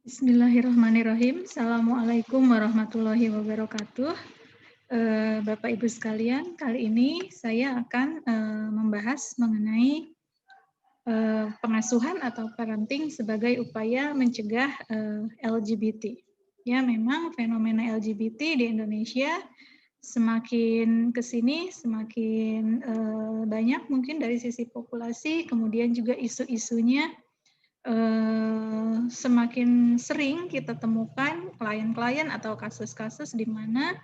Bismillahirrahmanirrahim. Assalamualaikum warahmatullahi wabarakatuh. Bapak Ibu sekalian, kali ini saya akan membahas mengenai pengasuhan atau parenting sebagai upaya mencegah LGBT. Ya, memang fenomena LGBT di Indonesia semakin ke sini semakin banyak mungkin dari sisi populasi, kemudian juga isu-isunya semakin sering kita temukan klien-klien atau kasus-kasus di mana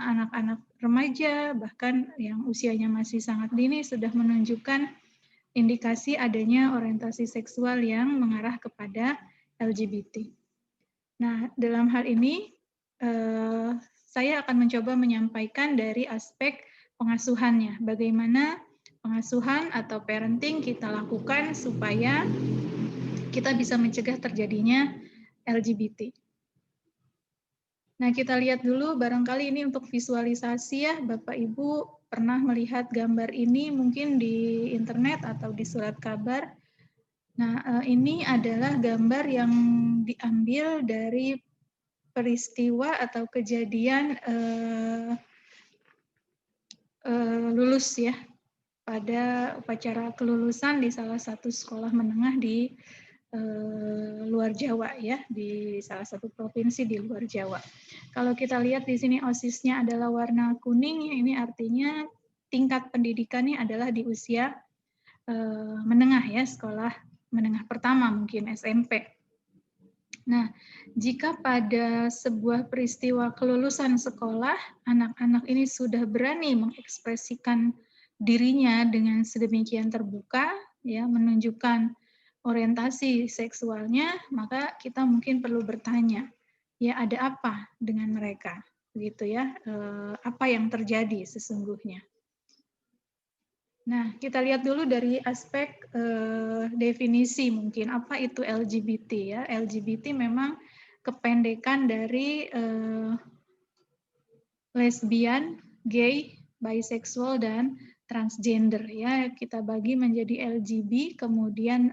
anak-anak remaja bahkan yang usianya masih sangat dini sudah menunjukkan indikasi adanya orientasi seksual yang mengarah kepada LGBT. Nah, dalam hal ini saya akan mencoba menyampaikan dari aspek pengasuhannya, bagaimana pengasuhan atau parenting kita lakukan supaya kita bisa mencegah terjadinya LGBT. Nah, kita lihat dulu barangkali ini untuk visualisasi ya, Bapak Ibu pernah melihat gambar ini mungkin di internet atau di surat kabar. Nah, ini adalah gambar yang diambil dari peristiwa atau kejadian lulus ya, pada upacara kelulusan di salah satu sekolah menengah di luar Jawa ya, di salah satu provinsi di luar Jawa. Kalau kita lihat di sini OSIS-nya adalah warna kuning, ini artinya tingkat pendidikannya adalah di usia menengah ya, sekolah menengah pertama mungkin SMP. Nah, jika pada sebuah peristiwa kelulusan sekolah, anak-anak ini sudah berani mengekspresikan dirinya dengan sedemikian terbuka, ya, menunjukkan orientasi seksualnya, maka kita mungkin perlu bertanya, ya ada apa dengan mereka, begitu ya, apa yang terjadi sesungguhnya. Nah, kita lihat dulu dari aspek definisi mungkin apa itu LGBT ya. LGBT memang kependekan dari lesbian, gay, bisexual dan transgender ya. Kita bagi menjadi LGB, kemudian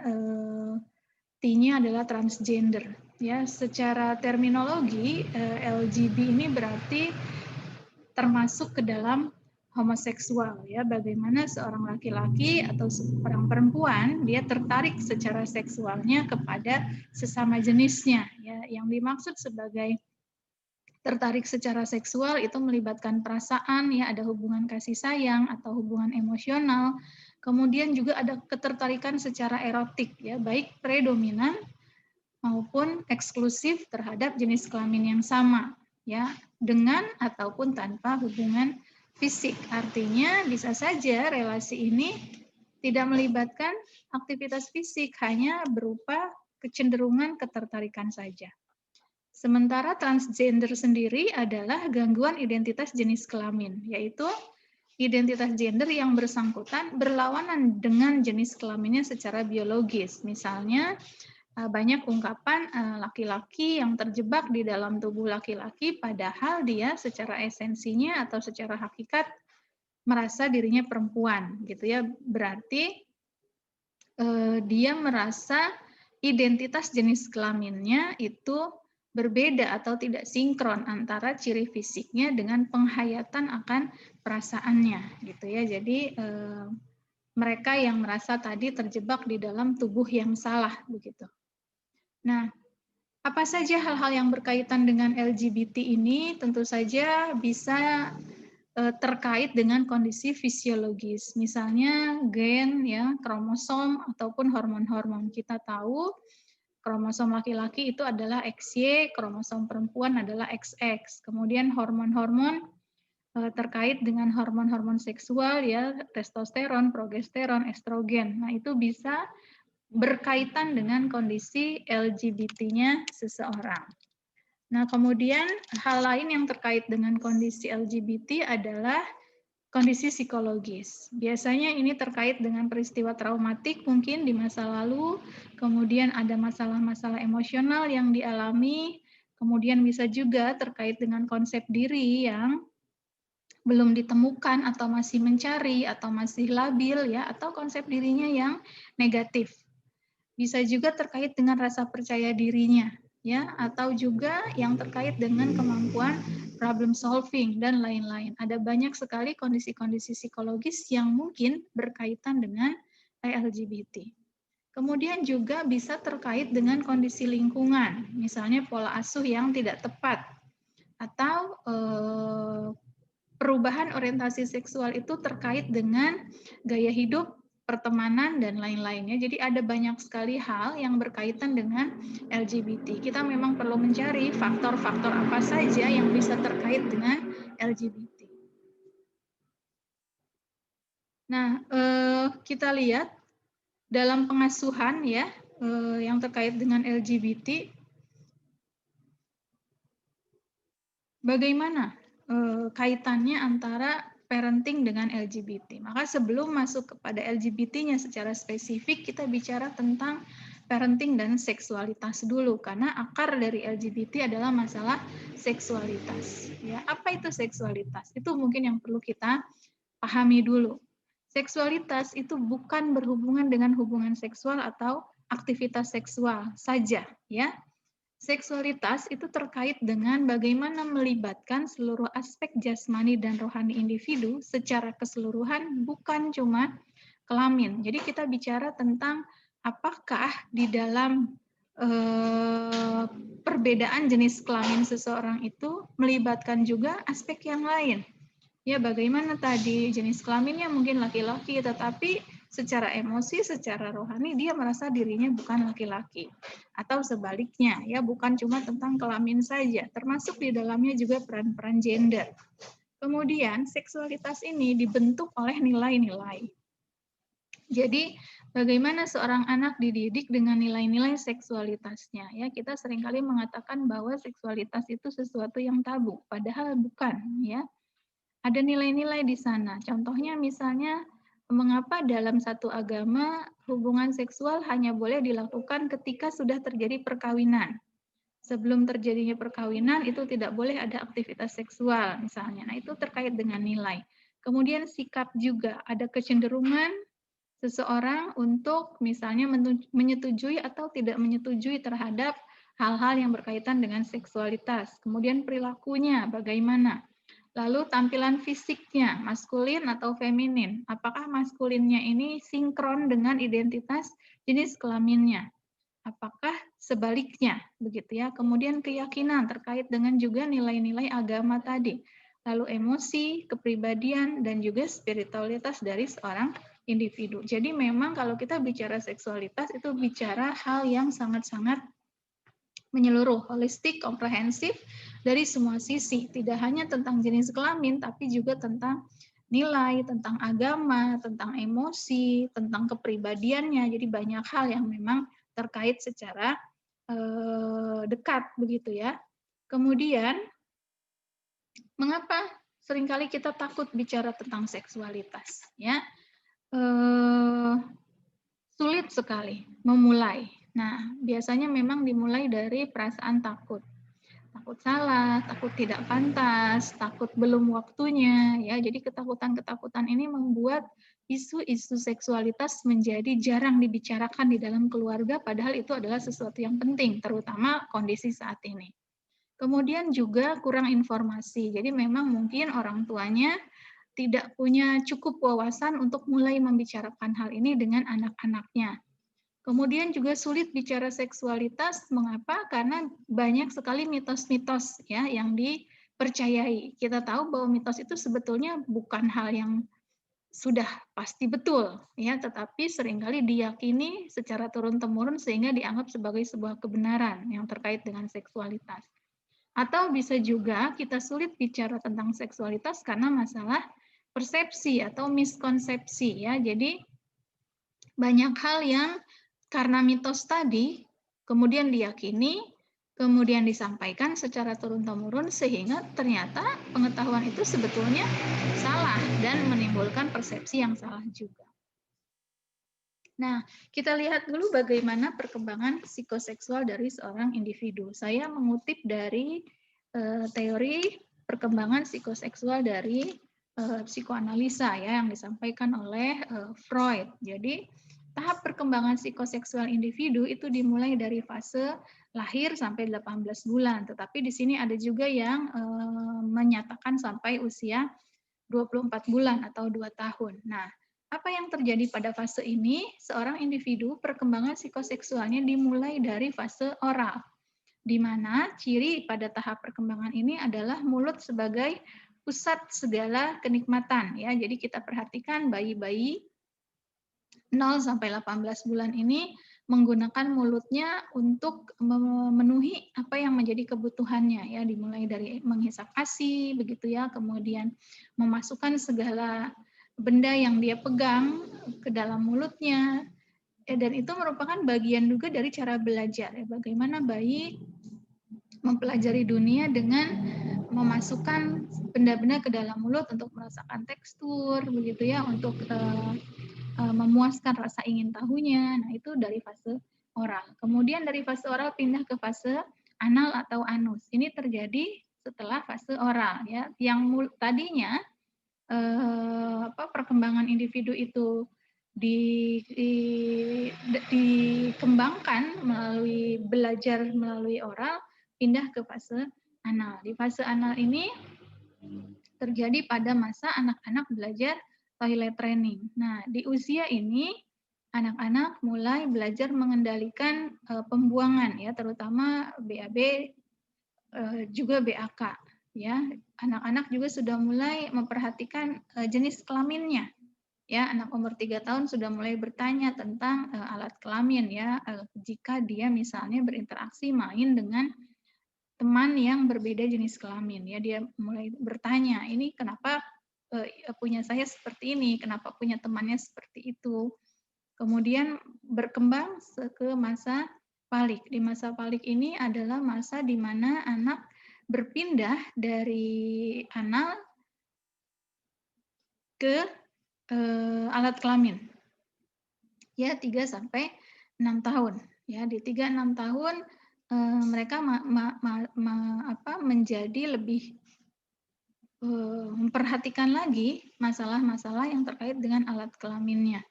T-nya adalah transgender ya. Secara terminologi LGB ini berarti termasuk ke dalam homoseksual ya, bagaimana seorang laki-laki atau seorang perempuan dia tertarik secara seksualnya kepada sesama jenisnya ya. Yang dimaksud sebagai tertarik secara seksual itu melibatkan perasaan ya, ada hubungan kasih sayang atau hubungan emosional, kemudian juga ada ketertarikan secara erotik ya, baik predominan maupun eksklusif terhadap jenis kelamin yang sama ya, dengan ataupun tanpa hubungan fisik. Artinya bisa saja relasi ini tidak melibatkan aktivitas fisik, hanya berupa kecenderungan ketertarikan saja. Sementara transgender sendiri adalah gangguan identitas jenis kelamin, yaitu identitas gender yang bersangkutan berlawanan dengan jenis kelaminnya secara biologis. Misalnya, banyak ungkapan laki-laki yang terjebak di dalam tubuh laki-laki padahal dia secara esensinya atau secara hakikat merasa dirinya perempuan gitu ya. Berarti dia merasa identitas jenis kelaminnya itu berbeda atau tidak sinkron antara ciri fisiknya dengan penghayatan akan perasaannya gitu ya. Jadi mereka yang merasa tadi terjebak di dalam tubuh yang salah begitu. Nah, apa saja hal-hal yang berkaitan dengan LGBT ini? Tentu saja bisa terkait dengan kondisi fisiologis, misalnya gen, ya, kromosom ataupun hormon-hormon. Kita tahu kromosom laki-laki itu adalah XY, kromosom perempuan adalah XX. Kemudian hormon-hormon terkait dengan hormon-hormon seksual, ya, testosteron, progesteron, estrogen. Nah, itu bisa berkaitan dengan kondisi LGBT-nya seseorang. Nah, kemudian hal lain yang terkait dengan kondisi LGBT adalah kondisi psikologis. Biasanya ini terkait dengan peristiwa traumatik mungkin di masa lalu, kemudian ada masalah-masalah emosional yang dialami, kemudian bisa juga terkait dengan konsep diri yang belum ditemukan atau masih mencari atau masih labil ya, atau konsep dirinya yang negatif. Bisa juga terkait dengan rasa percaya dirinya, ya, atau juga yang terkait dengan kemampuan problem solving dan lain-lain. Ada banyak sekali kondisi-kondisi psikologis yang mungkin berkaitan dengan LGBT. Kemudian juga bisa terkait dengan kondisi lingkungan, misalnya pola asuh yang tidak tepat, atau perubahan orientasi seksual itu terkait dengan gaya hidup, pertemanan, dan lain-lainnya. Jadi ada banyak sekali hal yang berkaitan dengan LGBT. Kita memang perlu mencari faktor-faktor apa saja yang bisa terkait dengan LGBT. Nah, kita lihat dalam pengasuhan ya, yang terkait dengan LGBT, bagaimana kaitannya antara parenting dengan LGBT. Maka sebelum masuk kepada LGBT-nya secara spesifik, kita bicara tentang parenting dan seksualitas dulu, karena akar dari LGBT adalah masalah seksualitas. Ya, apa itu seksualitas? Itu mungkin yang perlu kita pahami dulu. Seksualitas itu bukan berhubungan dengan hubungan seksual atau aktivitas seksual saja, ya. Seksualitas itu terkait dengan bagaimana melibatkan seluruh aspek jasmani dan rohani individu secara keseluruhan, bukan cuma kelamin. Jadi kita bicara tentang apakah di dalam perbedaan jenis kelamin seseorang itu melibatkan juga aspek yang lain. Ya, bagaimana tadi jenis kelaminnya mungkin laki-laki, tetapi secara emosi, secara rohani dia merasa dirinya bukan laki-laki. Atau sebaliknya, ya bukan cuma tentang kelamin saja, termasuk di dalamnya juga peran-peran gender. Kemudian seksualitas ini dibentuk oleh nilai-nilai. Jadi bagaimana seorang anak dididik dengan nilai-nilai seksualitasnya? Ya, kita seringkali mengatakan bahwa seksualitas itu sesuatu yang tabu, padahal bukan, ya. Ada nilai-nilai di sana. Contohnya misalnya, mengapa dalam satu agama hubungan seksual hanya boleh dilakukan ketika sudah terjadi perkawinan. Sebelum terjadinya perkawinan itu tidak boleh ada aktivitas seksual misalnya. Nah, itu terkait dengan nilai. Kemudian sikap juga, ada kecenderungan seseorang untuk misalnya menyetujui atau tidak menyetujui terhadap hal-hal yang berkaitan dengan seksualitas. Kemudian perilakunya bagaimana? Lalu tampilan fisiknya, maskulin atau feminin. Apakah maskulinnya ini sinkron dengan identitas jenis kelaminnya? Apakah sebaliknya? Begitu ya. Kemudian keyakinan terkait dengan juga nilai-nilai agama tadi. Lalu emosi, kepribadian, dan juga spiritualitas dari seorang individu. Jadi memang kalau kita bicara seksualitas itu bicara hal yang sangat-sangat menyeluruh, holistik, komprehensif dari semua sisi. Tidak hanya tentang jenis kelamin, tapi juga tentang nilai, tentang agama, tentang emosi, tentang kepribadiannya. Jadi banyak hal yang memang terkait secara dekat begitu ya. Kemudian, mengapa seringkali kita takut bicara tentang seksualitas? Ya, sulit sekali memulai. Nah, biasanya memang dimulai dari perasaan takut. Takut salah, takut tidak pantas, takut belum waktunya, ya. Jadi ketakutan-ketakutan ini membuat isu-isu seksualitas menjadi jarang dibicarakan di dalam keluarga, padahal itu adalah sesuatu yang penting, terutama kondisi saat ini. Kemudian juga kurang informasi. Jadi memang mungkin orang tuanya tidak punya cukup wawasan untuk mulai membicarakan hal ini dengan anak-anaknya. Kemudian juga sulit bicara seksualitas, mengapa? Karena banyak sekali mitos-mitos ya yang dipercayai. Kita tahu bahwa mitos itu sebetulnya bukan hal yang sudah pasti betul ya, tetapi seringkali diyakini secara turun-temurun sehingga dianggap sebagai sebuah kebenaran yang terkait dengan seksualitas. Atau bisa juga kita sulit bicara tentang seksualitas karena masalah persepsi atau miskonsepsi ya. Jadi banyak hal yang karena mitos tadi kemudian diyakini, kemudian disampaikan secara turun-temurun sehingga ternyata pengetahuan itu sebetulnya salah dan menimbulkan persepsi yang salah juga. Nah, kita lihat dulu bagaimana perkembangan psikoseksual dari seorang individu. Saya mengutip dari teori perkembangan psikoseksual dari psikoanalisa ya yang disampaikan oleh Freud. Jadi tahap perkembangan psikoseksual individu itu dimulai dari fase lahir sampai 18 bulan. Tetapi di sini ada juga yang menyatakan sampai usia 24 bulan atau 2 tahun. Nah, apa yang terjadi pada fase ini? Seorang individu perkembangan psikoseksualnya dimulai dari fase oral, di mana ciri pada tahap perkembangan ini adalah mulut sebagai pusat segala kenikmatan. Ya, jadi kita perhatikan bayi-bayi 0 sampai 18 bulan ini menggunakan mulutnya untuk memenuhi apa yang menjadi kebutuhannya, ya, dimulai dari menghisap ASI begitu ya, kemudian memasukkan segala benda yang dia pegang ke dalam mulutnya, dan itu merupakan bagian juga dari cara belajar, ya, bagaimana bayi mempelajari dunia dengan memasukkan benda-benda ke dalam mulut untuk merasakan tekstur begitu ya, untuk memuaskan rasa ingin tahunya. Nah, itu dari fase oral. Kemudian dari fase oral pindah ke fase anal atau anus. Ini terjadi setelah fase oral, ya. Yang tadinya perkembangan individu itu dikembangkan melalui belajar melalui oral, pindah ke fase anal. Di fase anal ini terjadi pada masa anak-anak belajar toilet training. Nah, di usia ini anak-anak mulai belajar mengendalikan pembuangan, ya, terutama BAB, juga BAK, ya. Anak-anak juga sudah mulai memperhatikan jenis kelaminnya. Ya, anak umur 3 tahun sudah mulai bertanya tentang alat kelamin, ya, jika dia misalnya berinteraksi main dengan teman yang berbeda jenis kelamin, ya, dia mulai bertanya, ini kenapa punya saya seperti ini, kenapa punya temannya seperti itu. Kemudian berkembang ke masa palik. Di masa palik ini adalah masa di mana anak berpindah dari anal ke alat kelamin. Ya, 3 sampai 6 tahun. Ya, di 3-6 tahun mereka menjadi lebih memperhatikan lagi masalah-masalah yang terkait dengan alat kelaminnya.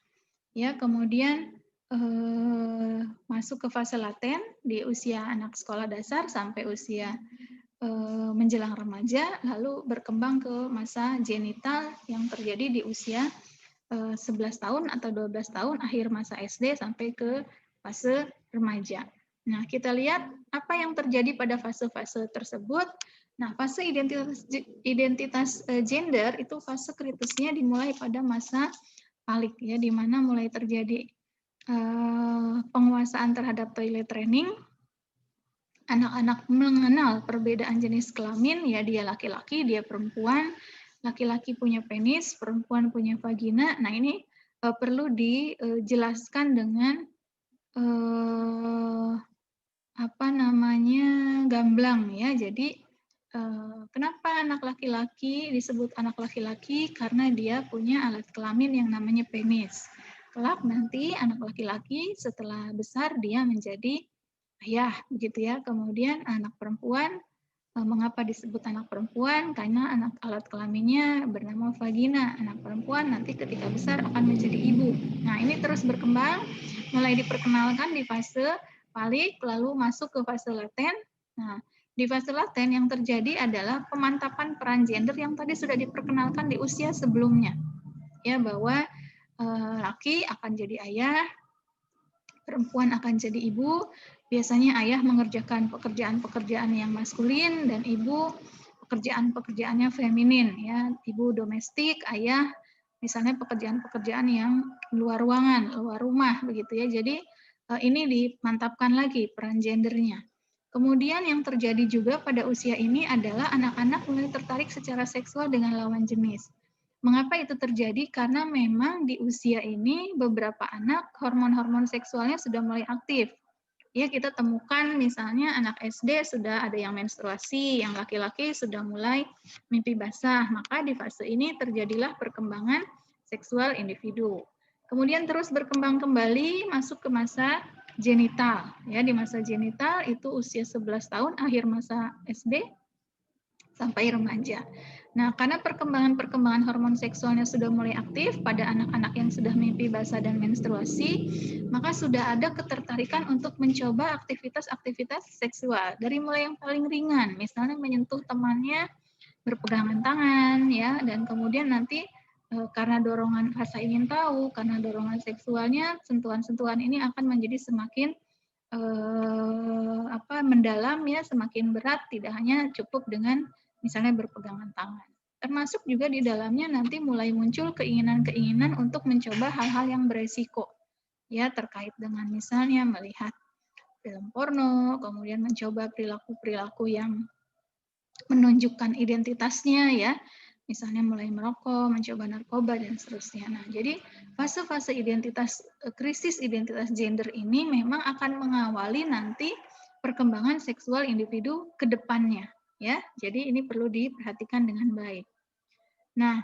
Ya, kemudian masuk ke fase laten di usia anak sekolah dasar sampai usia menjelang remaja, lalu berkembang ke masa genital yang terjadi di usia 11 tahun atau 12 tahun akhir masa SD sampai ke fase remaja. Nah, kita lihat apa yang terjadi pada fase-fase tersebut. Nah, fase identitas gender itu fase kritisnya dimulai pada masa palik, ya, di mana mulai terjadi penguasaan terhadap toilet training. Anak-anak mengenal perbedaan jenis kelamin, ya, dia laki-laki, dia perempuan, laki-laki punya penis, perempuan punya vagina. Nah, ini perlu dijelaskan dengan gamblang, ya. Jadi kenapa anak laki-laki disebut anak laki-laki? Karena dia punya alat kelamin yang namanya penis. Kelak nanti anak laki-laki setelah besar dia menjadi ayah, begitu ya. Kemudian anak perempuan, mengapa disebut anak perempuan? Karena alat kelaminnya bernama vagina. Anak perempuan nanti ketika besar akan menjadi ibu. Nah, ini terus berkembang, mulai diperkenalkan di fase palik, lalu masuk ke fase laten. Nah, di fase laten yang terjadi adalah pemantapan peran gender yang tadi sudah diperkenalkan di usia sebelumnya. Ya, bahwa laki akan jadi ayah, perempuan akan jadi ibu. Biasanya ayah mengerjakan pekerjaan-pekerjaan yang maskulin dan ibu pekerjaan-pekerjaannya feminin, ya. Ibu domestik, ayah misalnya pekerjaan-pekerjaan yang luar ruangan, luar rumah begitu ya. Jadi ini dimantapkan lagi peran gendernya. Kemudian yang terjadi juga pada usia ini adalah anak-anak mulai tertarik secara seksual dengan lawan jenis. Mengapa itu terjadi? Karena memang di usia ini beberapa anak hormon-hormon seksualnya sudah mulai aktif. Ya, kita temukan misalnya anak SD sudah ada yang menstruasi, yang laki-laki sudah mulai mimpi basah. Maka di fase ini terjadilah perkembangan seksual individu. Kemudian terus berkembang kembali masuk ke masa genital. Ya, di masa genital itu usia 11 tahun akhir masa SD sampai remaja. Nah, karena perkembangan hormon seksualnya sudah mulai aktif pada anak-anak yang sudah mimpi basah dan menstruasi, maka sudah ada ketertarikan untuk mencoba aktivitas-aktivitas seksual. Dari mulai yang paling ringan, misalnya menyentuh temannya, berpegangan tangan, ya, dan kemudian nanti karena dorongan rasa ingin tahu, karena dorongan seksualnya, sentuhan-sentuhan ini akan menjadi semakin mendalam, ya, semakin berat, tidak hanya cukup dengan misalnya berpegangan tangan. Termasuk juga di dalamnya nanti mulai muncul keinginan-keinginan untuk mencoba hal-hal yang beresiko, ya, terkait dengan misalnya melihat film porno, kemudian mencoba perilaku-perilaku yang menunjukkan identitasnya, ya, misalnya mulai merokok, mencoba narkoba, dan seterusnya. Nah, jadi fase-fase krisis identitas gender ini memang akan mengawali nanti perkembangan seksual individu ke depannya, ya. Jadi ini perlu diperhatikan dengan baik. Nah,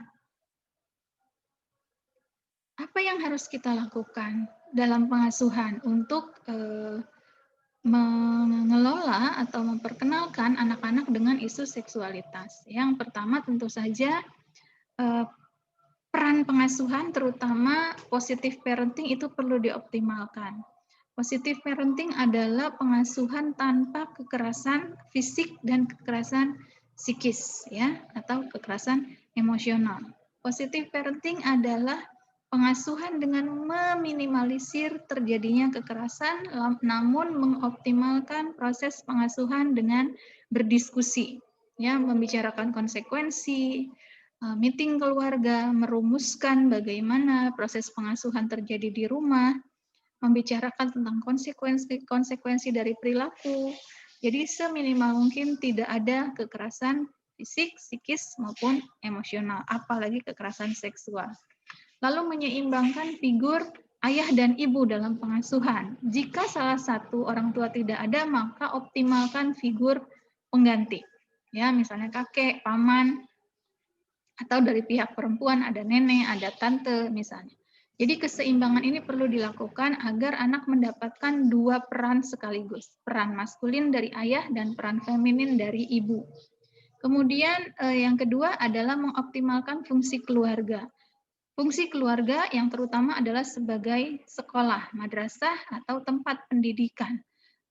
apa yang harus kita lakukan dalam pengasuhan untuk mengelola atau memperkenalkan anak-anak dengan isu seksualitas? Yang pertama tentu saja peran pengasuhan, terutama positive parenting, itu perlu dioptimalkan. Positive parenting adalah pengasuhan tanpa kekerasan fisik dan kekerasan psikis, ya, atau kekerasan emosional. Positive parenting adalah pengasuhan dengan meminimalisir terjadinya kekerasan, namun mengoptimalkan proses pengasuhan dengan berdiskusi, ya, membicarakan konsekuensi, meeting keluarga, merumuskan bagaimana proses pengasuhan terjadi di rumah, membicarakan tentang konsekuensi dari perilaku. Jadi seminimal mungkin tidak ada kekerasan fisik, psikis, maupun emosional, apalagi kekerasan seksual. Lalu menyeimbangkan figur ayah dan ibu dalam pengasuhan. Jika salah satu orang tua tidak ada, maka optimalkan figur pengganti. Ya, misalnya kakek, paman, atau dari pihak perempuan ada nenek, ada tante misalnya. Jadi keseimbangan ini perlu dilakukan agar anak mendapatkan dua peran sekaligus, peran maskulin dari ayah dan peran feminin dari ibu. Kemudian yang kedua adalah mengoptimalkan fungsi keluarga. Fungsi keluarga yang terutama adalah sebagai sekolah, madrasah, atau tempat pendidikan.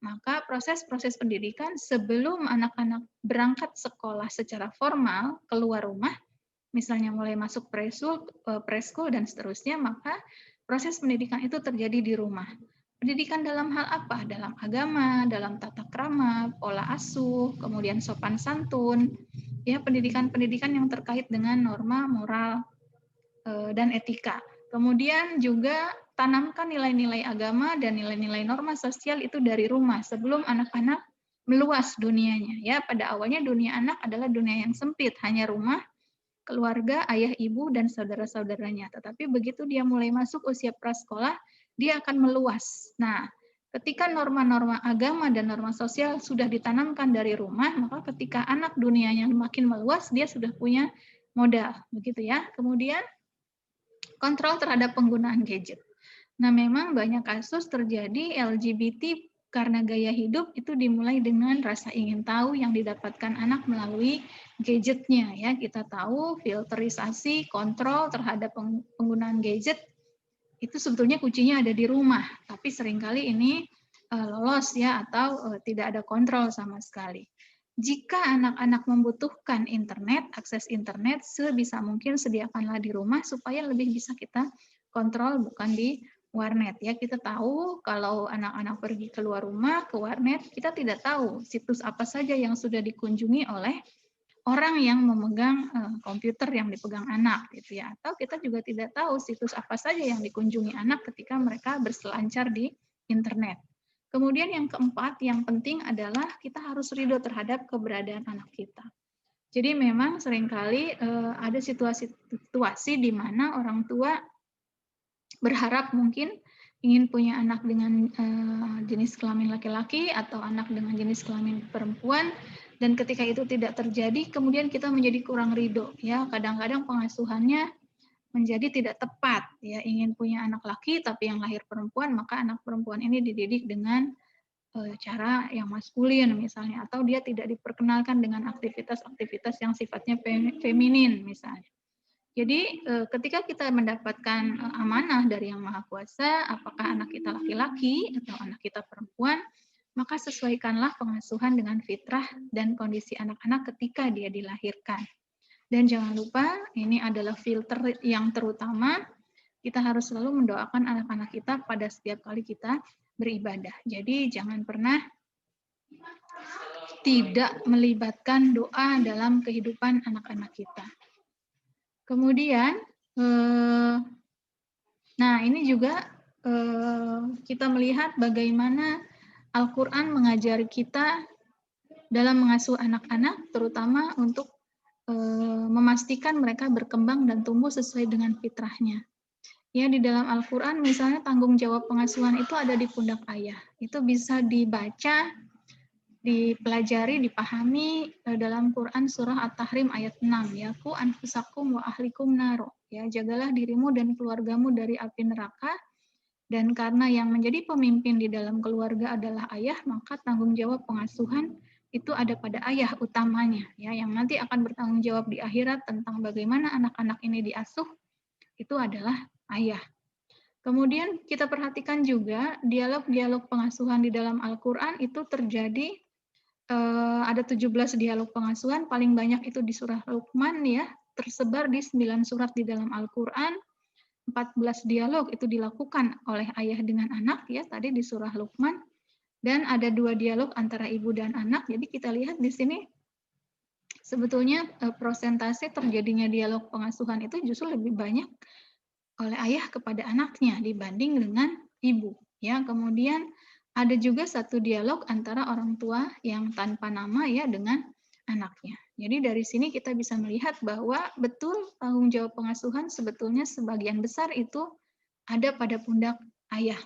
Maka proses-proses pendidikan sebelum anak-anak berangkat sekolah secara formal keluar rumah, misalnya mulai masuk preschool dan seterusnya, maka proses pendidikan itu terjadi di rumah. Pendidikan dalam hal apa? Dalam agama, dalam tata krama, pola asuh, kemudian sopan santun, ya, pendidikan-pendidikan yang terkait dengan norma moral dan etika. Kemudian juga tanamkan nilai-nilai agama dan nilai-nilai norma sosial itu dari rumah sebelum anak-anak meluas dunianya. Ya, pada awalnya dunia anak adalah dunia yang sempit, hanya rumah, keluarga, ayah, ibu, dan saudara-saudaranya. Tetapi begitu dia mulai masuk usia prasekolah, dia akan meluas. Nah, ketika norma-norma agama dan norma sosial sudah ditanamkan dari rumah, maka ketika anak dunianya makin meluas, dia sudah punya modal, begitu ya. Kemudian kontrol terhadap penggunaan gadget. Nah, memang banyak kasus terjadi LGBT karena gaya hidup itu dimulai dengan rasa ingin tahu yang didapatkan anak melalui gadgetnya, ya. Kita tahu filterisasi, kontrol terhadap penggunaan gadget itu sebetulnya kuncinya ada di rumah, tapi seringkali ini lolos, ya, atau tidak ada kontrol sama sekali. Jika anak-anak membutuhkan internet, akses internet, sebisa mungkin sediakanlah di rumah supaya lebih bisa kita kontrol, bukan di warnet, ya. Kita tahu kalau anak-anak pergi keluar rumah ke warnet, kita tidak tahu situs apa saja yang sudah dikunjungi oleh orang yang memegang komputer yang dipegang anak, gitu ya. Atau kita juga tidak tahu situs apa saja yang dikunjungi anak ketika mereka berselancar di internet. Kemudian yang keempat, yang penting adalah kita harus ridho terhadap keberadaan anak kita. Jadi memang seringkali ada situasi di mana orang tua berharap mungkin ingin punya anak dengan jenis kelamin laki-laki atau anak dengan jenis kelamin perempuan, dan ketika itu tidak terjadi, kemudian kita menjadi kurang ridho, ya. Kadang-kadang pengasuhannya menjadi tidak tepat, ya. Ingin punya anak laki tapi yang lahir perempuan, maka anak perempuan ini dididik dengan cara yang maskulin misalnya, atau dia tidak diperkenalkan dengan aktivitas-aktivitas yang sifatnya feminin misalnya. Jadi ketika kita mendapatkan amanah dari Yang Maha Kuasa, apakah anak kita laki-laki atau anak kita perempuan, maka sesuaikanlah pengasuhan dengan fitrah dan kondisi anak-anak ketika dia dilahirkan. Dan jangan lupa, ini adalah filter yang terutama, kita harus selalu mendoakan anak-anak kita pada setiap kali kita beribadah. Jadi jangan pernah tidak melibatkan doa dalam kehidupan anak-anak kita. Kemudian, nah ini juga kita melihat bagaimana Al-Quran mengajari kita dalam mengasuh anak-anak, terutama untuk memastikan mereka berkembang dan tumbuh sesuai dengan fitrahnya. Ya, di dalam Al-Quran misalnya tanggung jawab pengasuhan itu ada di pundak ayah. Itu bisa dibaca, dipelajari, dipahami dalam Quran surah At-Tahrim ayat 6. Ya, ku anfusakum wa ahlikum naro. Ya, jagalah dirimu dan keluargamu dari api neraka. Dan karena yang menjadi pemimpin di dalam keluarga adalah ayah, maka tanggung jawab pengasuhan itu ada pada ayah utamanya. Ya, yang nanti akan bertanggung jawab di akhirat tentang bagaimana anak-anak ini diasuh, itu adalah ayah. Kemudian kita perhatikan juga dialog-dialog pengasuhan di dalam Al-Quran itu terjadi, ada 17 dialog pengasuhan, paling banyak itu di surah Luqman ya, tersebar di 9 surat di dalam Al-Quran. 14 dialog itu dilakukan oleh ayah dengan anak ya, tadi di surah Luqman. Dan ada 2 dialog antara ibu dan anak. Jadi kita lihat di sini sebetulnya prosentase terjadinya dialog pengasuhan itu justru lebih banyak oleh ayah kepada anaknya dibanding dengan ibu. Ya, kemudian ada juga satu dialog antara orang tua yang tanpa nama ya dengan anaknya. Jadi dari sini kita bisa melihat bahwa betul tanggung jawab pengasuhan sebetulnya sebagian besar itu ada pada pundak ayah.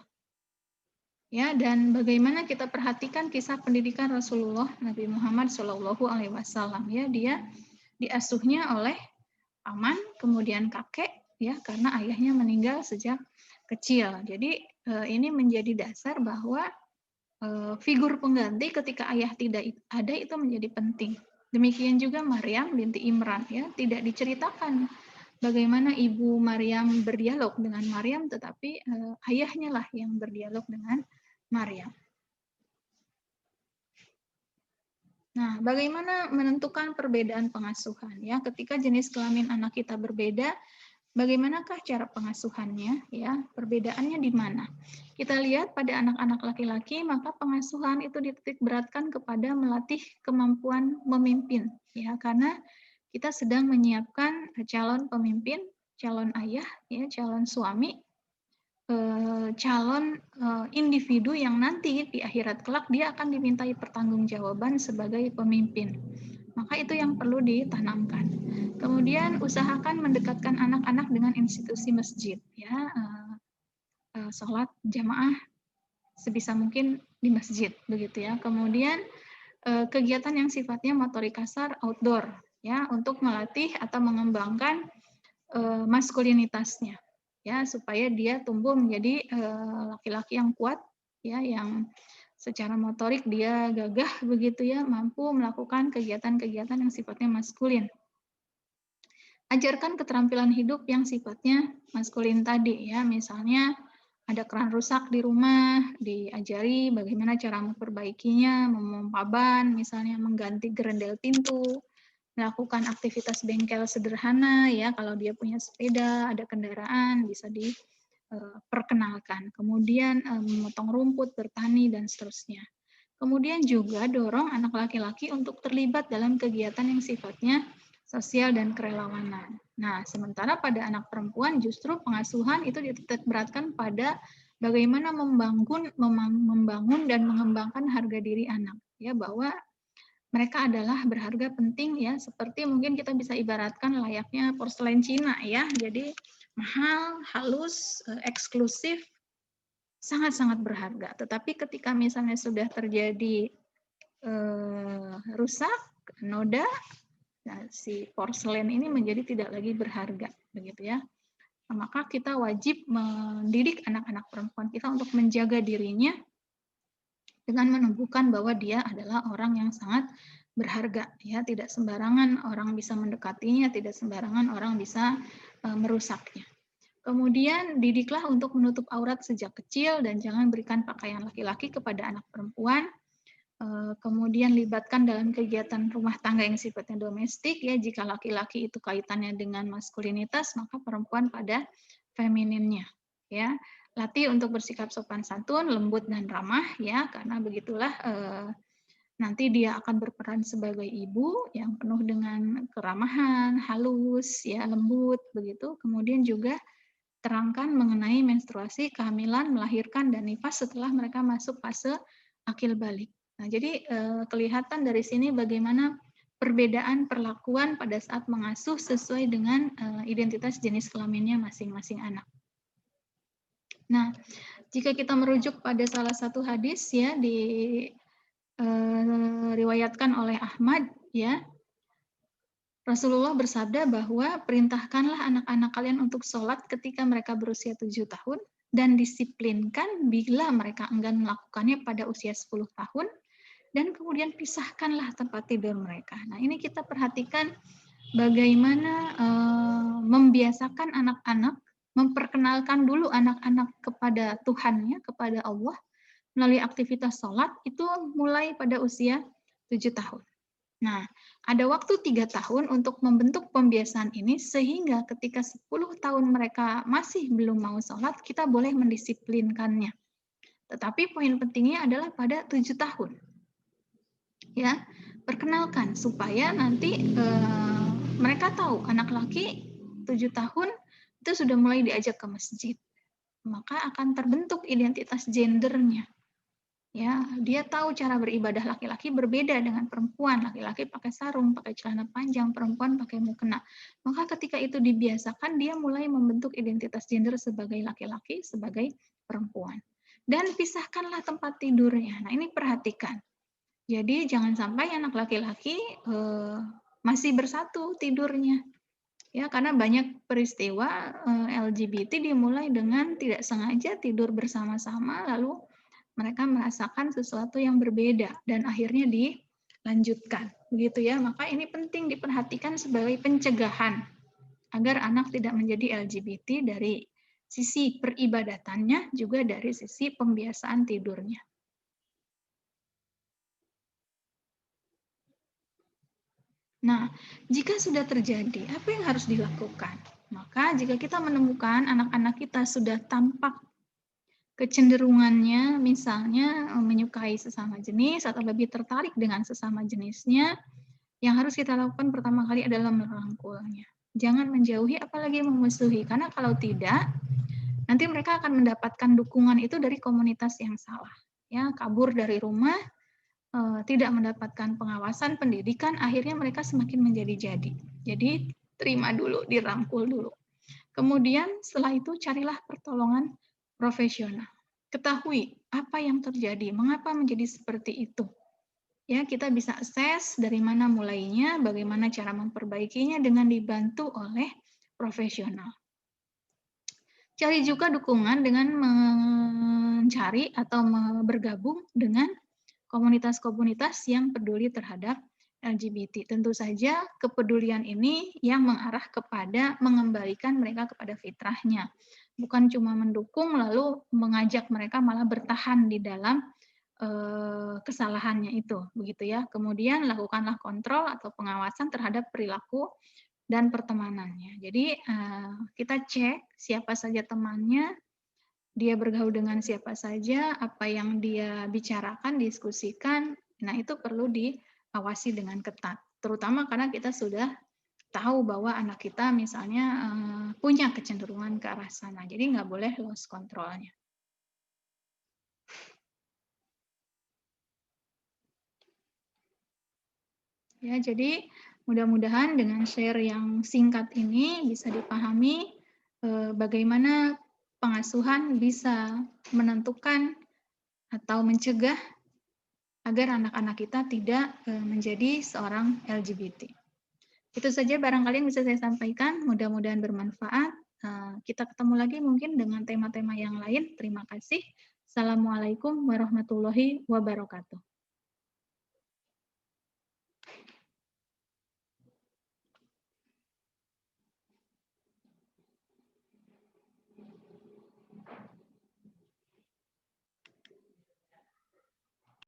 Ya, dan bagaimana kita perhatikan kisah pendidikan Rasulullah Nabi Muhammad SAW. Ya, dia diasuhnya oleh paman, kemudian kakek, ya, karena ayahnya meninggal sejak kecil. Jadi ini menjadi dasar bahwa figur pengganti ketika ayah tidak ada itu menjadi penting. Demikian juga Maryam binti Imran, ya, tidak diceritakan bagaimana ibu Maryam berdialog dengan Maryam, tetapi ayahnya lah yang berdialog dengan Maryam. Nah, bagaimana menentukan perbedaan pengasuhan? Ya, ketika jenis kelamin anak kita berbeda, bagaimanakah cara pengasuhannya? Ya, perbedaannya di mana? Kita lihat pada anak-anak laki-laki, maka pengasuhan itu dititik beratkan kepada melatih kemampuan memimpin. Ya, karena kita sedang menyiapkan calon pemimpin, calon ayah, ya, calon suami, calon individu yang nanti di akhirat kelak dia akan dimintai pertanggungjawaban sebagai pemimpin. Maka itu yang perlu ditanamkan. Kemudian usahakan mendekatkan anak-anak dengan institusi masjid, ya, sholat jamaah sebisa mungkin di masjid, begitu ya. Kemudian kegiatan yang sifatnya motorik kasar outdoor, ya, untuk melatih atau mengembangkan maskulinitasnya, ya, supaya dia tumbuh menjadi laki-laki yang kuat, ya, yang secara motorik dia gagah begitu ya, mampu melakukan kegiatan-kegiatan yang sifatnya maskulin. Ajarkan keterampilan hidup yang sifatnya maskulin tadi ya, misalnya ada keran rusak di rumah, diajari bagaimana cara memperbaikinya, memompa ban, misalnya mengganti gerendel pintu, melakukan aktivitas bengkel sederhana ya, kalau dia punya sepeda, ada kendaraan bisa diperkenalkan. Kemudian memotong rumput, bertani dan seterusnya. Kemudian juga dorong anak laki-laki untuk terlibat dalam kegiatan yang sifatnya sosial dan kerelawanan. Nah, sementara pada anak perempuan justru pengasuhan itu dititik beratkan pada bagaimana membangun dan mengembangkan harga diri anak, ya, bahwa mereka adalah berharga penting ya, seperti mungkin kita bisa ibaratkan layaknya porselen Cina ya. Jadi mahal, halus, eksklusif, sangat-sangat berharga. Tetapi ketika misalnya sudah terjadi rusak, noda, nah, si porselen ini menjadi tidak lagi berharga, begitu ya. Nah, maka kita wajib mendidik anak-anak perempuan kita untuk menjaga dirinya dengan menunjukkan bahwa dia adalah orang yang sangat berharga, ya, tidak sembarangan orang bisa mendekatinya, tidak sembarangan orang bisa merusaknya. Kemudian didiklah untuk menutup aurat sejak kecil dan jangan berikan pakaian laki-laki kepada anak perempuan. Kemudian libatkan dalam kegiatan rumah tangga yang sifatnya domestik, ya, jika laki-laki itu kaitannya dengan maskulinitas, maka perempuan pada femininnya, ya. Latih untuk bersikap sopan santun, lembut dan ramah, ya, karena begitulah nanti dia akan berperan sebagai ibu yang penuh dengan keramahan, halus, ya, lembut begitu. Kemudian juga terangkan mengenai menstruasi, kehamilan, melahirkan dan nifas setelah mereka masuk fase akil balik. Nah, jadi kelihatan dari sini bagaimana perbedaan perlakuan pada saat mengasuh sesuai dengan identitas jenis kelaminnya masing-masing anak. Nah, jika kita merujuk pada salah satu hadis, ya, riwayatkan oleh Ahmad, ya, Rasulullah bersabda bahwa perintahkanlah anak-anak kalian untuk sholat ketika mereka berusia 7 tahun dan disiplinkan bila mereka enggan melakukannya pada usia 10 tahun dan kemudian pisahkanlah tempat tidur mereka. Nah, ini kita perhatikan bagaimana membiasakan anak-anak, memperkenalkan dulu anak-anak kepada Tuhannya, kepada Allah melalui aktivitas sholat itu mulai pada usia 7 tahun. Nah, ada waktu 3 tahun untuk membentuk pembiasaan ini sehingga ketika 10 tahun mereka masih belum mau sholat, kita boleh mendisiplinkannya. Tetapi poin pentingnya adalah pada 7 tahun. Ya, perkenalkan supaya nanti mereka tahu anak laki 7 tahun itu sudah mulai diajak ke masjid. Maka akan terbentuk identitas gendernya. Ya, dia tahu cara beribadah laki-laki berbeda dengan perempuan. Laki-laki pakai sarung, pakai celana panjang, perempuan pakai mukena. Maka ketika itu dibiasakan, dia mulai membentuk identitas gender sebagai laki-laki, sebagai perempuan. Dan pisahkanlah tempat tidurnya. Nah, ini perhatikan. Jadi jangan sampai anak laki-laki masih bersatu tidurnya. Ya, karena banyak peristiwa LGBT dimulai dengan tidak sengaja tidur bersama-sama, lalu mereka merasakan sesuatu yang berbeda dan akhirnya dilanjutkan, begitu ya. Maka ini penting diperhatikan sebagai pencegahan agar anak tidak menjadi LGBT dari sisi peribadatannya juga dari sisi pembiasaan tidurnya. Nah, jika sudah terjadi, apa yang harus dilakukan? Maka jika kita menemukan anak-anak kita sudah tampak kecenderungannya misalnya menyukai sesama jenis atau lebih tertarik dengan sesama jenisnya, yang harus kita lakukan pertama kali adalah merangkulnya. Jangan menjauhi apalagi memusuhi, karena kalau tidak, nanti mereka akan mendapatkan dukungan itu dari komunitas yang salah. Ya, kabur dari rumah, tidak mendapatkan pengawasan, pendidikan, akhirnya mereka semakin menjadi-jadi. Jadi terima dulu, dirangkul dulu. Kemudian setelah itu carilah pertolongan profesional. Ketahui apa yang terjadi, mengapa menjadi seperti itu. Ya, kita bisa assess dari mana mulainya, bagaimana cara memperbaikinya dengan dibantu oleh profesional. Cari juga dukungan dengan mencari atau bergabung dengan komunitas-komunitas yang peduli terhadap LGBT. Tentu saja kepedulian ini yang mengarah kepada mengembalikan mereka kepada fitrahnya. Bukan cuma mendukung lalu mengajak mereka malah bertahan di dalam kesalahannya itu, begitu ya. Kemudian lakukanlah kontrol atau pengawasan terhadap perilaku dan pertemanannya. Jadi kita cek siapa saja temannya, dia bergaul dengan siapa saja, apa yang dia bicarakan, diskusikan, nah itu perlu diawasi dengan ketat. Terutama karena kita sudah tahu bahwa anak kita misalnya punya kecenderungan ke arah sana, jadi nggak boleh lost kontrolnya. Ya, jadi mudah-mudahan dengan share yang singkat ini bisa dipahami bagaimana pengasuhan bisa menentukan atau mencegah agar anak-anak kita tidak menjadi seorang LGBT. Itu saja barangkali yang bisa saya sampaikan, mudah-mudahan bermanfaat. Kita ketemu lagi mungkin dengan tema-tema yang lain. Terima kasih. Assalamualaikum warahmatullahi wabarakatuh.